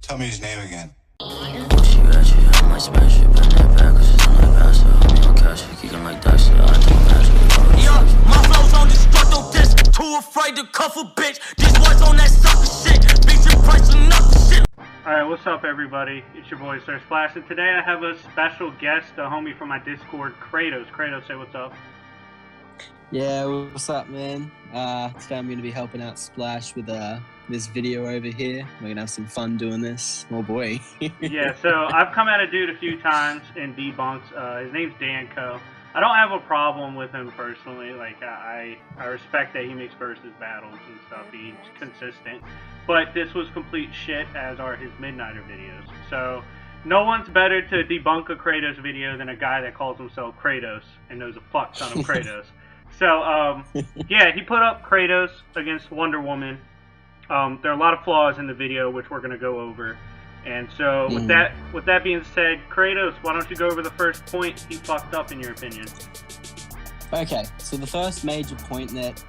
Tell me his name again. My flow's on destructo disc. Too afraid to cuff a bitch. These words on that sucker shit. Beat your price enough shit. Alright, what's up everybody? It's your boy Sir Splash, and today I have a special guest, a homie from my Discord, Kratos. Kratos, say what's up. Yeah, what's up, man? Today I'm going to be helping out Splash with this video over here. We're going to have some fun doing this. Oh boy. Yeah, so I've come at a dude a few times in debunks. His name's Danco. I don't have a problem with him personally. Like, I respect that he makes versus battles and stuff. He's consistent. But this was complete shit, as are his Midnighter videos. So, no one's better to debunk a Kratos video than a guy that calls himself Kratos and knows a fuck ton of Kratos. So, yeah, he put up Kratos against Wonder Woman. There are a lot of flaws in the video, which we're going to go over. And so, with that being said, Kratos, why don't you go over the first point he fucked up, in your opinion? Okay, so the first major point that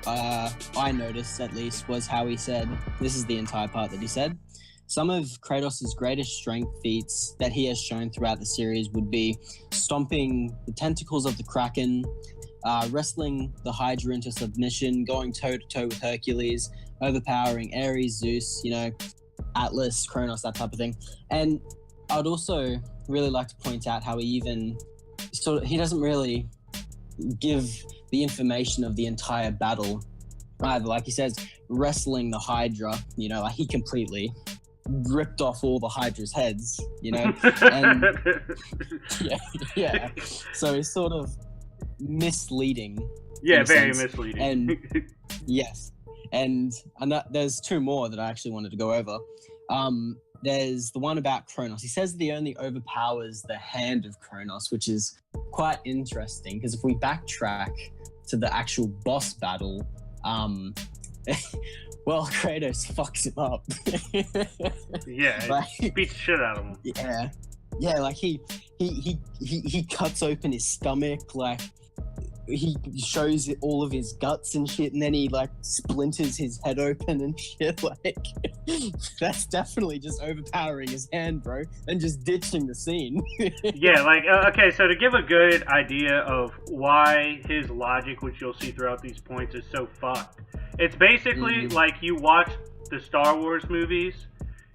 I noticed, at least, was how he said, this is the entire part that he said, some of Kratos' greatest strength feats that he has shown throughout the series would be stomping the tentacles of the Kraken, wrestling the Hydra into submission, going toe-to-toe with Hercules, overpowering Ares, Zeus, Atlas, Kronos, that type of thing. And I'd also really like to point out how he doesn't really give the information of the entire battle either. Like he says, wrestling the Hydra, like he completely ripped off all the Hydra's heads, and yeah. So it's sort of misleading. Yeah, very misleading. And yes. And there's two more that I actually wanted to go over. There's the one about Kronos. He says that he only overpowers the hand of Kronos, which is quite interesting, because if we backtrack to the actual boss battle, well, Kratos fucks him up. Yeah, he beats the shit out of him. Yeah, like he cuts open his stomach, like he shows all of his guts and shit, and then he like splinters his head open and shit. Like, that's definitely just overpowering his hand, bro, and just ditching the scene. Yeah, like, okay, so to give a good idea of why his logic, which you'll see throughout these points, is so fucked. It's basically like you watch the Star Wars movies,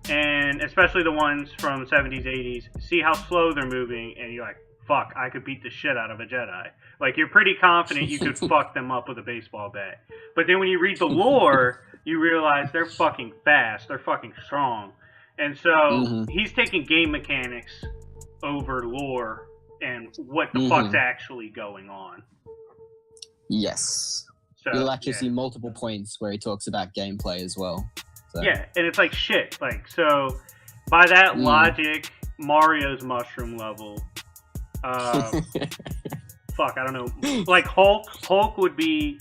and especially the ones from the 70s, 80s, see how slow they're moving, and you're like, fuck, I could beat the shit out of a Jedi. Like, you're pretty confident you could fuck them up with a baseball bat. But then when you read the lore, you realize they're fucking fast, they're fucking strong. And so, he's taking game mechanics over lore and what the fuck's actually going on. Yes. So, you'll actually see multiple points where he talks about gameplay as well. So. Yeah, and it's like shit. Like, so, by that logic, Mario's mushroom level... fuck, I don't know. Like Hulk would be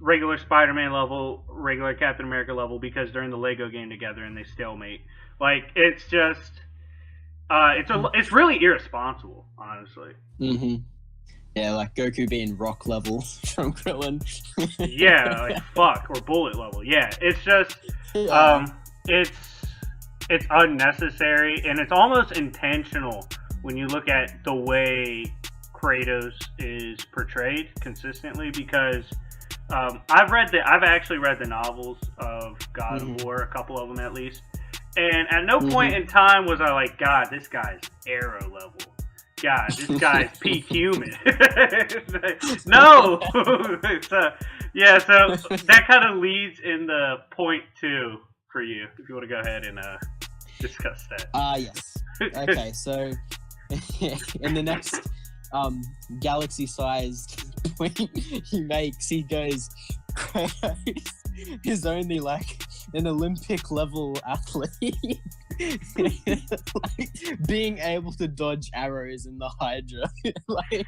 regular Spider-Man level, regular Captain America level, because they're in the Lego game together and they stalemate. Like, it's just, it's really irresponsible, honestly. Yeah, like Goku being rock level from Krillin. Yeah, like fuck, or bullet level. Yeah, it's just, it's unnecessary, and it's almost intentional when you look at the way Kratos is portrayed consistently, because I've actually read the novels of God of War, a couple of them at least, and at no point in time was I like, God, this guy's Arrow level. God, this guy's peak human. No! Yeah, so that kind of leads in the point 2 for you, if you want to go ahead and discuss that. Yes. Okay, so in the next galaxy-sized point he makes, he goes, Kratos is only like an Olympic level athlete. Like, being able to dodge arrows in the Hydra. Like,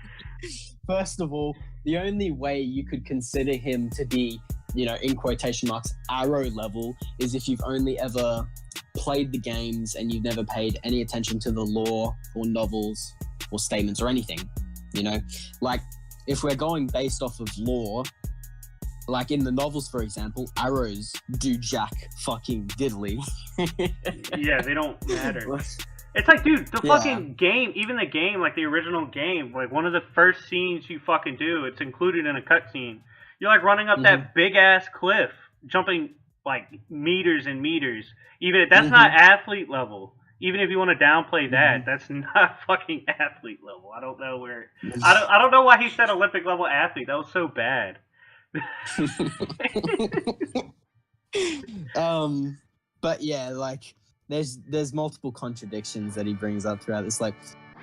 first of all, the only way you could consider him to be, in quotation marks, arrow level, is if you've only ever played the games and you've never paid any attention to the lore or novels or statements or anything. Like, if we're going based off of lore, like in the novels, for example, arrows do jack fucking diddly. Yeah, they don't matter. It's like, dude, the fucking game, even the game, like the original game, like one of the first scenes you fucking do, it's included in a cutscene. You're like running up that big ass cliff, jumping like meters and meters. Even if that's not athlete level. Even if you want to downplay that, that's not fucking athlete level. I don't know where. I don't know why he said Olympic level athlete. That was so bad. But yeah, like there's multiple contradictions that he brings up throughout this. Like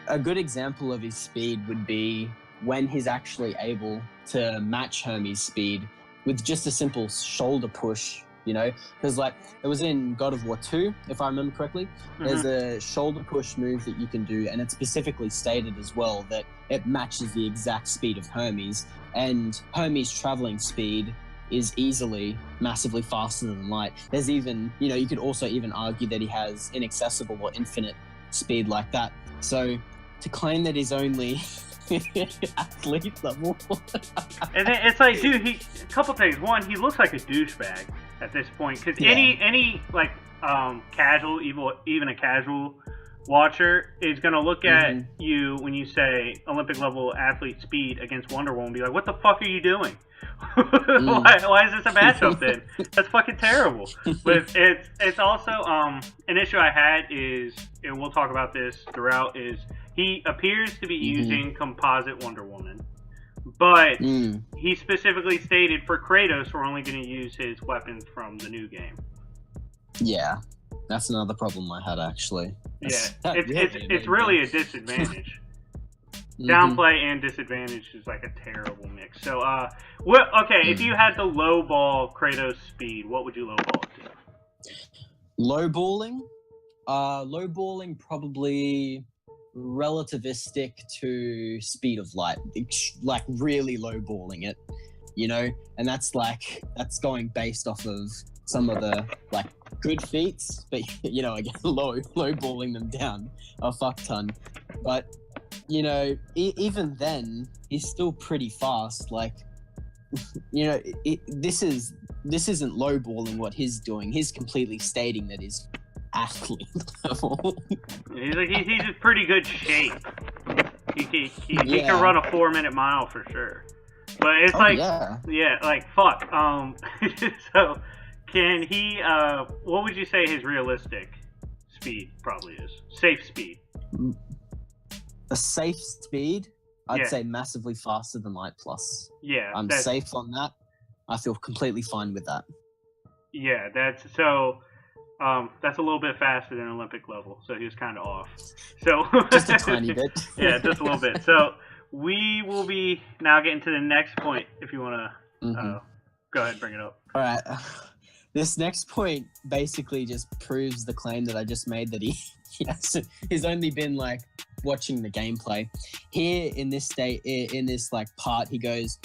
a good example of his speed would be when he's actually able to match Hermes' speed with just a simple shoulder push, you know? Because like it was in God of War 2, if I remember correctly, there's a shoulder push move that you can do, and it's specifically stated as well that it matches the exact speed of Hermes, and Hermes' traveling speed is easily massively faster than light. There's even, you know, you could also even argue that he has inaccessible or infinite speed like that. So to claim that he's only athlete level. And then it's like, dude, a couple things. One, he looks like a douchebag at this point, because any like casual, even a casual watcher is gonna look at you when you say Olympic level athlete speed against Wonder Woman and be like, what the fuck are you doing? Why is this a matchup then? That's fucking terrible. But it's also an issue I had is, and we'll talk about this throughout, is he appears to be using composite Wonder Woman, but he specifically stated for Kratos we're only going to use his weapons from the new game. Yeah, that's another problem I had actually. It's really a disadvantage. Downplay and disadvantage is like a terrible mix. So, if you had to lowball Kratos' speed, what would you lowball it to? Lowballing probably relativistic to speed of light, like really lowballing it, you know, and that's going based off of some of the like good feats, but you know, again, lowballing them down a fuck ton, but. You know, even then, he's still pretty fast. Like, you know, this isn't lowballing what he's doing. He's completely stating that he's athlete level. He's in pretty good shape. He can run a 4-minute mile for sure. But it's like fuck. So can he? What would you say his realistic speed probably is? Safe speed. A safe speed, I'd say massively faster than light plus. Yeah, I'm safe on that. I feel completely fine with that. Yeah, that's a little bit faster than Olympic level, so he was kind of off. So just a tiny bit. Yeah, just a little bit. So we will be now getting to the next point. If you want to go ahead and bring it up. All right. This next point basically just proves the claim that I just made that he's only been like watching the gameplay. Here in this part, he goes,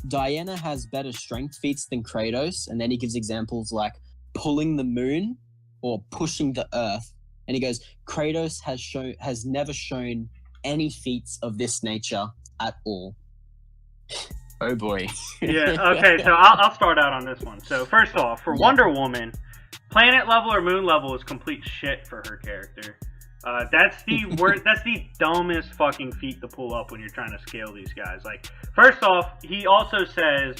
Diana has better strength feats than Kratos, and then he gives examples like pulling the moon or pushing the earth, and he goes, Kratos has never shown any feats of this nature at all. Oh boy. Yeah, okay, so I'll start out on this one. So first off, for Wonder Woman, planet level or moon level is complete shit for her character. That's the dumbest fucking feat to pull up when you're trying to scale these guys. Like, first off, he also says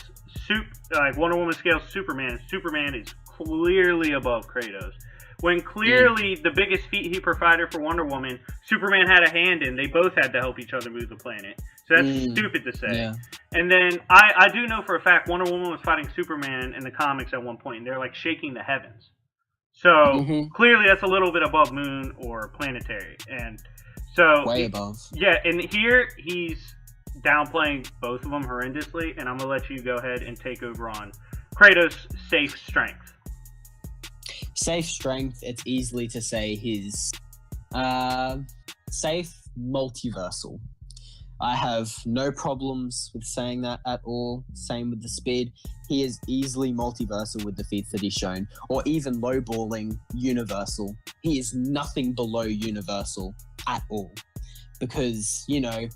Wonder Woman scales Superman. Superman is clearly above Kratos. When clearly the biggest feat he provided for Wonder Woman, Superman had a hand in. They both had to help each other move the planet. So that's stupid to say. Yeah. And then I do know for a fact Wonder Woman was fighting Superman in the comics at one point, and they're like shaking the heavens. So clearly that's a little bit above moon or planetary. And so way above. Yeah, and here he's downplaying both of them horrendously, and I'm going to let you go ahead and take over on Kratos' safe strength. Safe strength, it's easily to say his safe multiversal. I have no problems with saying that at all. Same with the speed. He is easily multiversal with the feats that he's shown, or even lowballing universal. He is nothing below universal at all. Because, you know,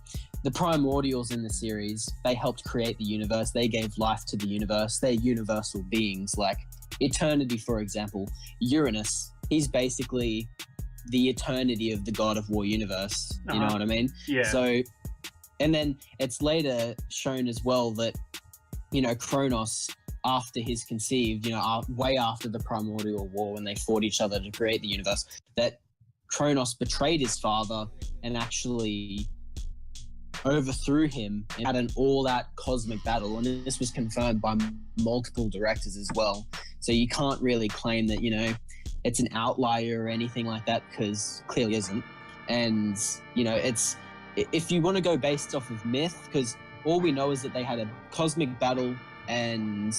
the primordials in the series, they helped create the universe. They gave life to the universe. They're universal beings. Like eternity, for example, Uranus, he's basically the eternity of the God of War universe. You know what I mean? Yeah. So, and then it's later shown as well that, Kronos, after he's conceived, way after the primordial war when they fought each other to create the universe, that Kronos betrayed his father and actually overthrew him and had an all-out cosmic battle. And this was confirmed by multiple directors as well. So you can't really claim that, it's an outlier or anything like that, because clearly isn't. And, it's, if you want to go based off of myth, because all we know is that they had a cosmic battle and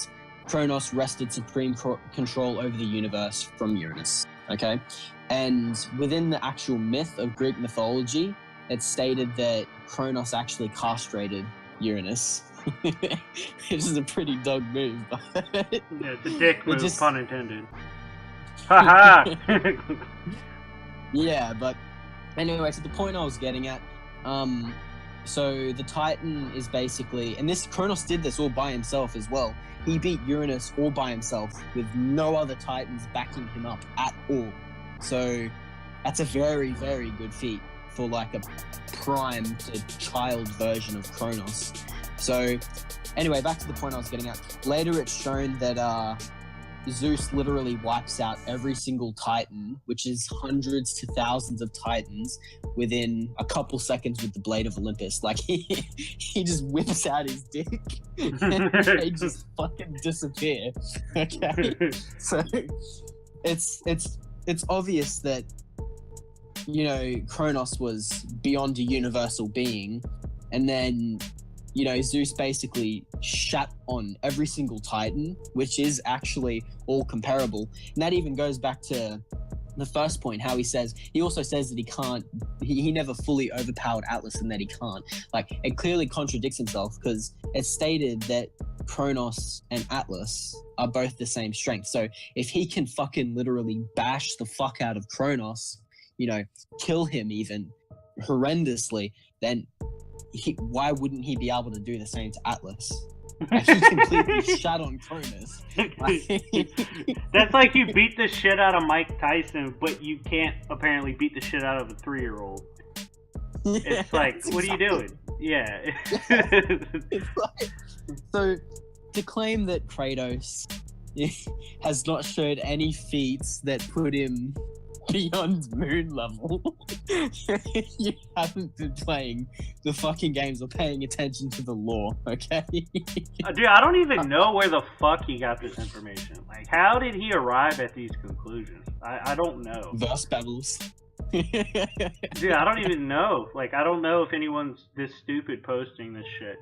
Kronos wrested supreme control over the universe from Uranus, okay? And within the actual myth of Greek mythology, it's stated that Kronos actually castrated Uranus. Which is a pretty dog move. But yeah, it's a dick move, pun intended. Haha! Yeah, but anyway, so the point I was getting at, so the Titan is basically, and this Kronos did this all by himself as well. He beat Uranus all by himself with no other Titans backing him up at all. So that's a very, very good feat for like a prime to child version of Kronos. So anyway, back to the point I was getting at. Later it's shown that Zeus literally wipes out every single Titan, which is hundreds to thousands of Titans, within a couple seconds with the Blade of Olympus. Like he just whips out his dick and they just fucking disappear. Okay, so it's obvious that Kronos was beyond a universal being, and then Zeus basically shat on every single Titan, which is actually all comparable. And that even goes back to the first point, how he also says that he never fully overpowered Atlas, and that he can't. Like, it clearly contradicts himself, because it's stated that Kronos and Atlas are both the same strength. So if he can fucking literally bash the fuck out of Kronos, kill him even horrendously, then why wouldn't he be able to do the same to Atlas? Like, he completely shut on Kronos. That's like you beat the shit out of Mike Tyson, but you can't apparently beat the shit out of a 3-year-old. Yeah, it's like, what are you doing? Yeah. It's like, so to claim that Kratos has not showed any feats that put him beyond moon level, you haven't been playing the fucking games or paying attention to the lore, okay? Dude, I don't even know where the fuck he got this information. Like, how did he arrive at these conclusions? I don't know. Verse battles. Dude, I don't even know. Like, I don't know if anyone's this stupid posting this shit.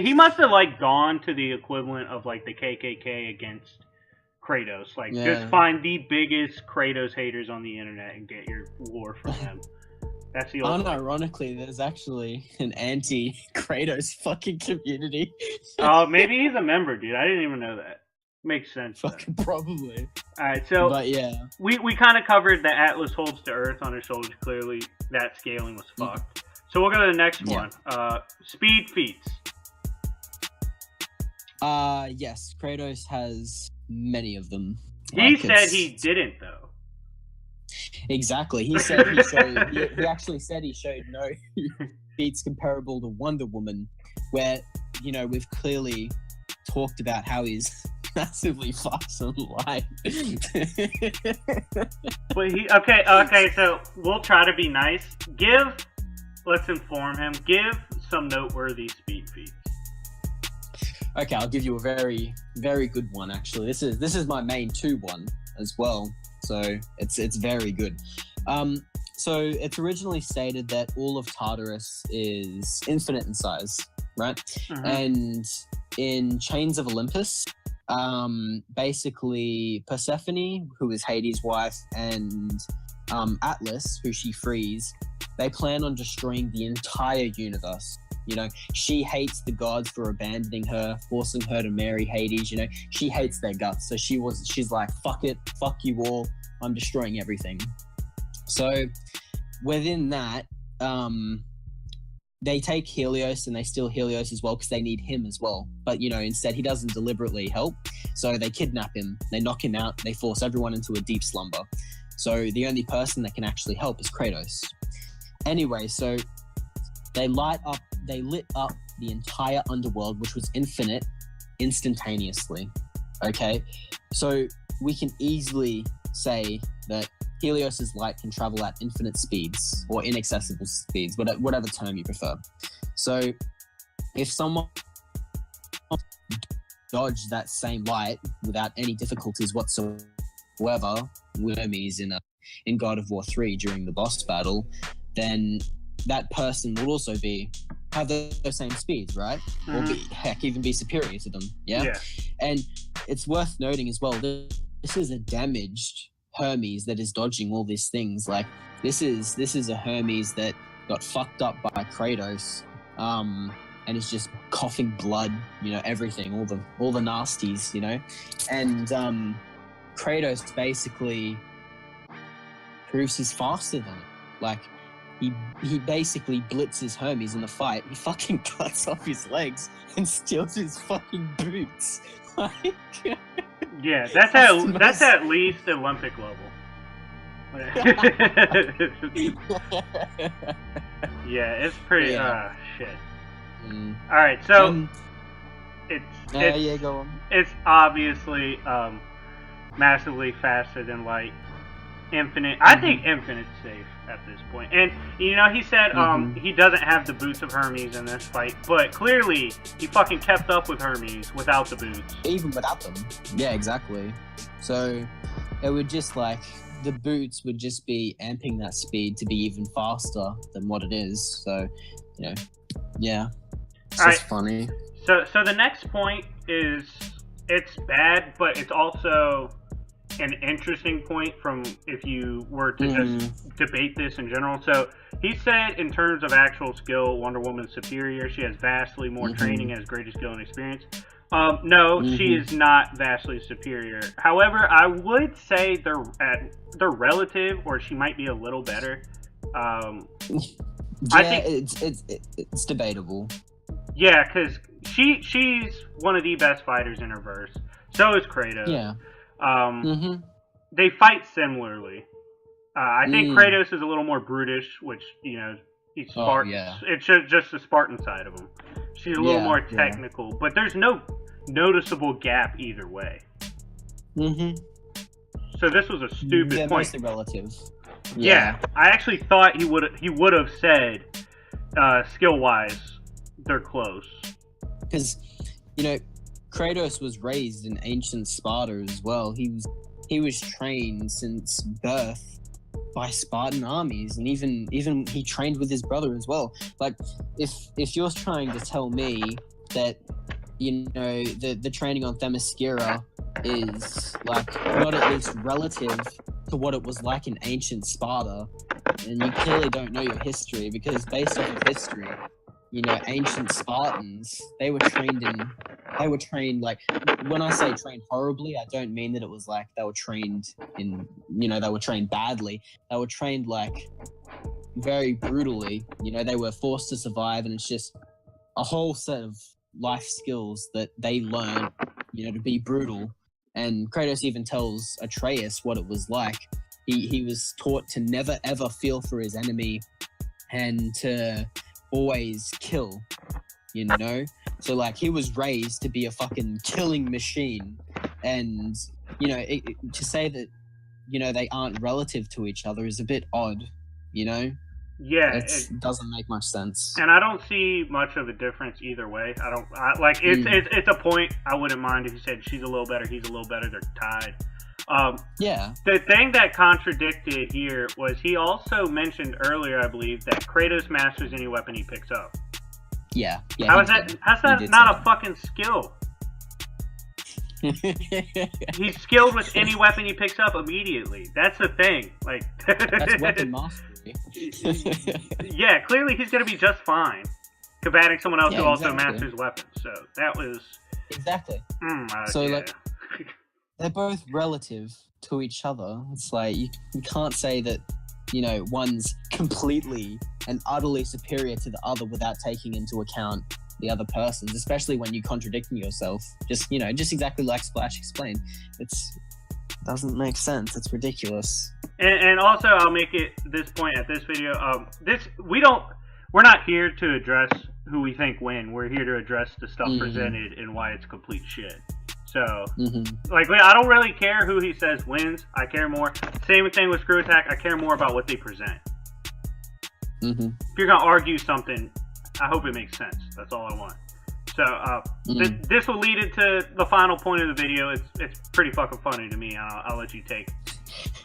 He must have, like, gone to the equivalent of, like, the KKK against Kratos. Like, just find the biggest Kratos haters on the internet and get your lore from them. That's the old Unironically, there's actually an anti-Kratos fucking community. Oh, maybe he's a member, dude. I didn't even know that. Makes sense. Fucking probably. Alright, so but yeah. We kind of covered that Atlas holds to Earth on his shoulders. Clearly, that scaling was fucked. So we'll go to the next one. Speed feats. Yes, Kratos has many of them. He said he didn't, though. Exactly. He said he showed. He actually said he showed no feats comparable to Wonder Woman, where we've clearly talked about how he's massively fast and light. But okay. So we'll try to be nice. Let's inform him. Give some noteworthy speed feats. Okay, I'll give you a very, very good one. Actually, this is my main 2 one as well. So it's very good. So it's originally stated that all of Tartarus is infinite in size, right? Mm-hmm. And in Chains of Olympus, basically Persephone, who is Hades' wife, and Atlas, who she frees, they plan on destroying the entire universe. She hates the gods for abandoning her, forcing her to marry Hades. She hates their guts. So she's like, fuck it, fuck you all. I'm destroying everything. So within that, they take Helios and they steal Helios as well because they need him as well. But, instead he doesn't deliberately help. So they kidnap him, they knock him out, they force everyone into a deep slumber. So the only person that can actually help is Kratos. Anyway, so they lit up the entire underworld, which was infinite, instantaneously. Okay? So we can easily say that Helios's light can travel at infinite speeds or inaccessible speeds, whatever term you prefer. So if someone dodged that same light without any difficulties whatsoever, with Hermes in God of War 3 during the boss battle, then that person will also have those same speeds, right? Mm-hmm. Or even be superior to them. Yeah. And it's worth noting as well, this is a damaged Hermes that is dodging all these things. Like this is a Hermes that got fucked up by Kratos, and is just coughing blood, everything, all the nasties, and Kratos basically proves he's faster than it. Like he basically blitzes Hermes in the fight. He fucking cuts off his legs and steals his fucking boots. Like, yeah, that's at least Olympic level. Yeah, it's pretty. Shit. All right, so it's go on. It's obviously massively faster than light. Infinite. I think Infinite's safe at this point. And he said he doesn't have the boots of Hermes in this fight, but clearly he fucking kept up with Hermes without the boots. Even without them. Yeah, exactly. So it would just the boots would just be amping that speed to be even faster than what it is. So, yeah. It's just funny. So the next point is it's bad, but it's also an interesting point from if you were to just debate this in general. So he said in terms of actual skill, Wonder Woman's superior. She has vastly more training, has greater skill and experience. No, she is not vastly superior. However, I would say they're relative, or she might be a little better. I think it's debatable. Yeah, because she's one of the best fighters in her verse. So is Kratos. Yeah. They fight similarly. I think Kratos is a little more brutish, which he's Spartan. It's just the Spartan side of him. She's a little more technical, but there's no noticeable gap either way. So this was a stupid point. Mostly relative. Yeah, I actually thought he would have said skill wise they're close. Because Kratos was raised in ancient Sparta as well. He was trained since birth by Spartan armies, and even he trained with his brother as well. Like if you're trying to tell me that the training on Themyscira is not at least relative to what it was like in ancient Sparta, and you clearly don't know your history, because based off of history, ancient Spartans, they were trained when I say trained horribly, I don't mean that it was they were trained they were trained badly. They were trained very brutally. They were forced to survive, and it's just a whole set of life skills that they learned, to be brutal. And Kratos even tells Atreus what it was like. He was taught to never ever feel for his enemy and to always kill, So he was raised to be a fucking killing machine. And, to say that, they aren't relative to each other is a bit odd, Yeah, it doesn't make much sense. And I don't see much of a difference either way. It's a point I wouldn't mind if you said she's a little better, he's a little better, they're tied. The thing that contradicted here was he also mentioned earlier, I believe, that Kratos masters any weapon he picks up. Yeah. How's that not a fucking skill? He's skilled with any weapon he picks up immediately. That's the thing. That's weapon mastery. Yeah, clearly he's gonna be just fine combating someone else who also masters weapons. So that was exactly. They're both relative to each other. It's you can't say that one's completely and utterly superior to the other without taking into account the other persons, especially when you're contradicting yourself. Just exactly like Splash explained. It's doesn't make sense. It's ridiculous. And also, I'll make it this point at this video. We're not here to address who we think win. We're here to address the stuff presented and why it's complete shit. So, like, I don't really care who he says wins. I care more. Same thing with Screw Attack. I care more about what they present. If you're gonna argue something, I hope it makes sense. That's all I want. So, this will lead into the final point of the video. It's pretty fucking funny to me. I'll let you take.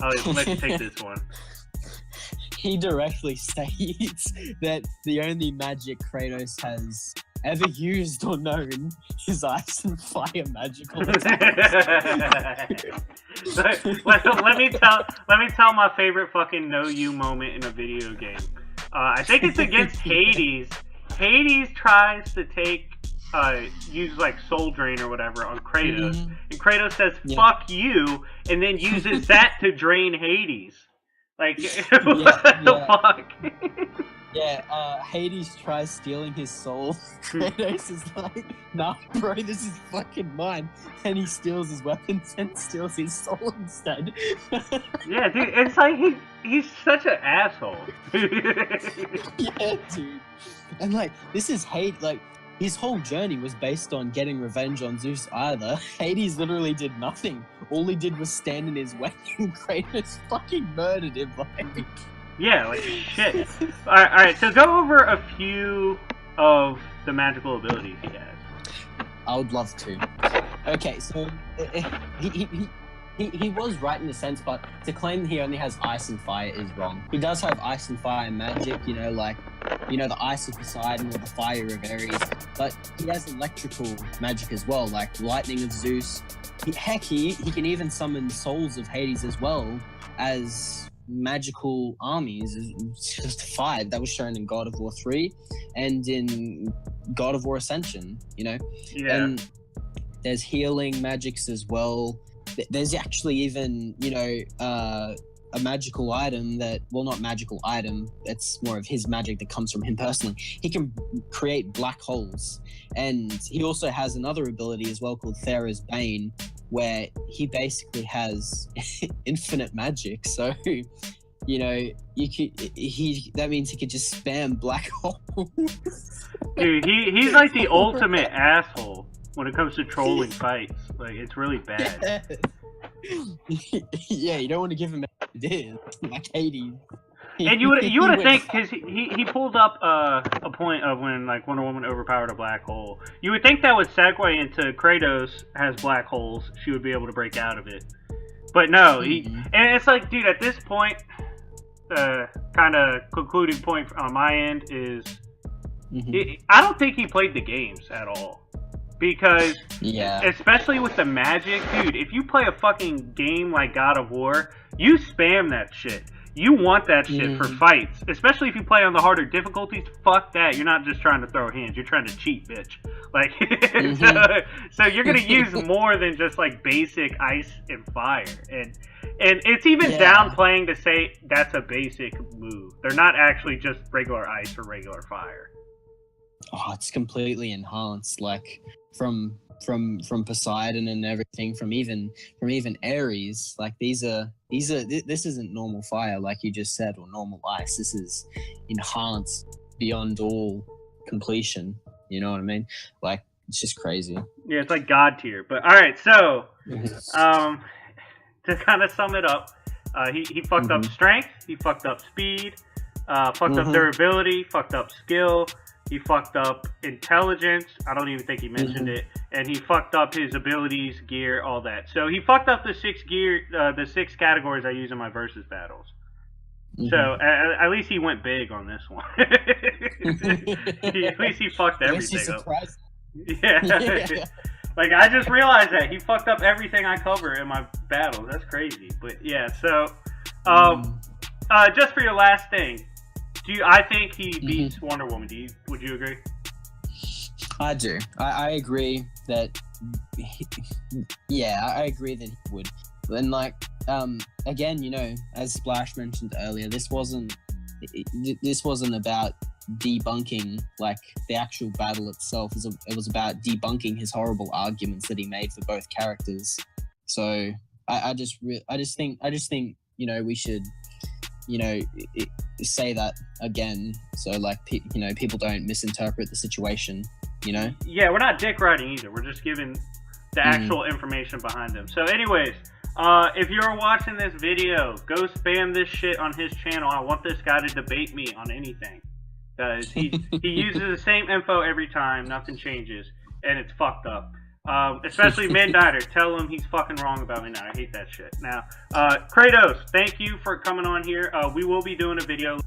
I'll let you take this one. He directly states that the only magic Kratos has ever used or known is ice and fire magical attacks. let me tell my favorite fucking know you moment in a video game. I think it's against Hades. Hades tries to use like Soul Drain or whatever on Kratos, and Kratos says "fuck you," and then uses that to drain Hades. Like, what the fuck? Hades tries stealing his soul. Kratos is like, nah, bro, this is fucking mine. And he steals his weapons and steals his soul instead. Yeah, dude, it's like he's such an asshole. Yeah, dude. And like, this is hate, like, his whole journey was based on getting revenge on Zeus either. Hades literally did nothing. All he did was stand in his way and Kratos fucking murdered him. Like. Yeah, like shit. Alright, so go over a few of the magical abilities he has. I would love to. Okay, so he was right in a sense, but to claim he only has ice and fire is wrong. He does have ice and fire magic, the ice of Poseidon or the fire of Ares, but he has electrical magic as well, like lightning of Zeus. He can even summon souls of Hades as well as magical armies to fight. That was shown in God of War 3 and in God of War Ascension, Yeah. And there's healing magics as well. There's actually even, a magical item not magical item, it's more of his magic that comes from him personally. He can create black holes. And he also has another ability as well called Thera's Bane, where he basically has infinite magic. So, that means he could just spam black holes. Dude, he's like the ultimate asshole when it comes to trolling fights. Like, it's really bad. Yeah, you don't want to give him ideas like Hades. And you would have think, because he pulled up a point of when like Wonder Woman overpowered a black hole. You would think that would segue into Kratos has black holes. She would be able to break out of it. But no, and it's like, dude, at this point, kind of concluding point on my end is, I don't think he played the games at all. Because, especially with the magic, dude, if you play a fucking game like God of War, you spam that shit. You want that shit for fights. Especially if you play on the harder difficulties, fuck that. You're not just trying to throw hands, you're trying to cheat, bitch. Like, so you're gonna use more than just like basic ice and fire. And it's even downplaying to say that's a basic move. They're not actually just regular ice or regular fire. Oh, it's completely enhanced, like from Poseidon and everything, from even Ares. Like this isn't normal fire, like you just said, or normal ice. This is enhanced beyond all completion. You know what I mean? Like, it's just crazy. Yeah, it's like God tier. But all right, so to kind of sum it up, he fucked up strength, he fucked up speed, fucked up durability, fucked up skill. He fucked up intelligence. I don't even think he mentioned it. And he fucked up his abilities, gear, all that. So he fucked up the 6 categories I use in my versus battles. So at least he went big on this one. At least he fucked everything up. Yeah. Like, I just realized that he fucked up everything I cover in my battles. That's crazy. But yeah, so just for your last thing. I think he beats Wonder Woman. Would you agree? I do. I agree that. I agree that he would. And like, again, as Splash mentioned earlier, this wasn't this wasn't about debunking like the actual battle itself. It was about debunking his horrible arguments that he made for both characters. So I just think we should say that again, so like people don't misinterpret the situation. Yeah, we're not dick riding either. We're just giving the actual information behind them. So anyways, if you're watching this video, go spam this shit on his channel. I want this guy to debate me on anything. Because he uses the same info every time, nothing changes, and it's fucked up. Especially Midnighter. Tell him he's fucking wrong about Midnighter. I hate that shit. Now, Kratos, thank you for coming on here. We will be doing a video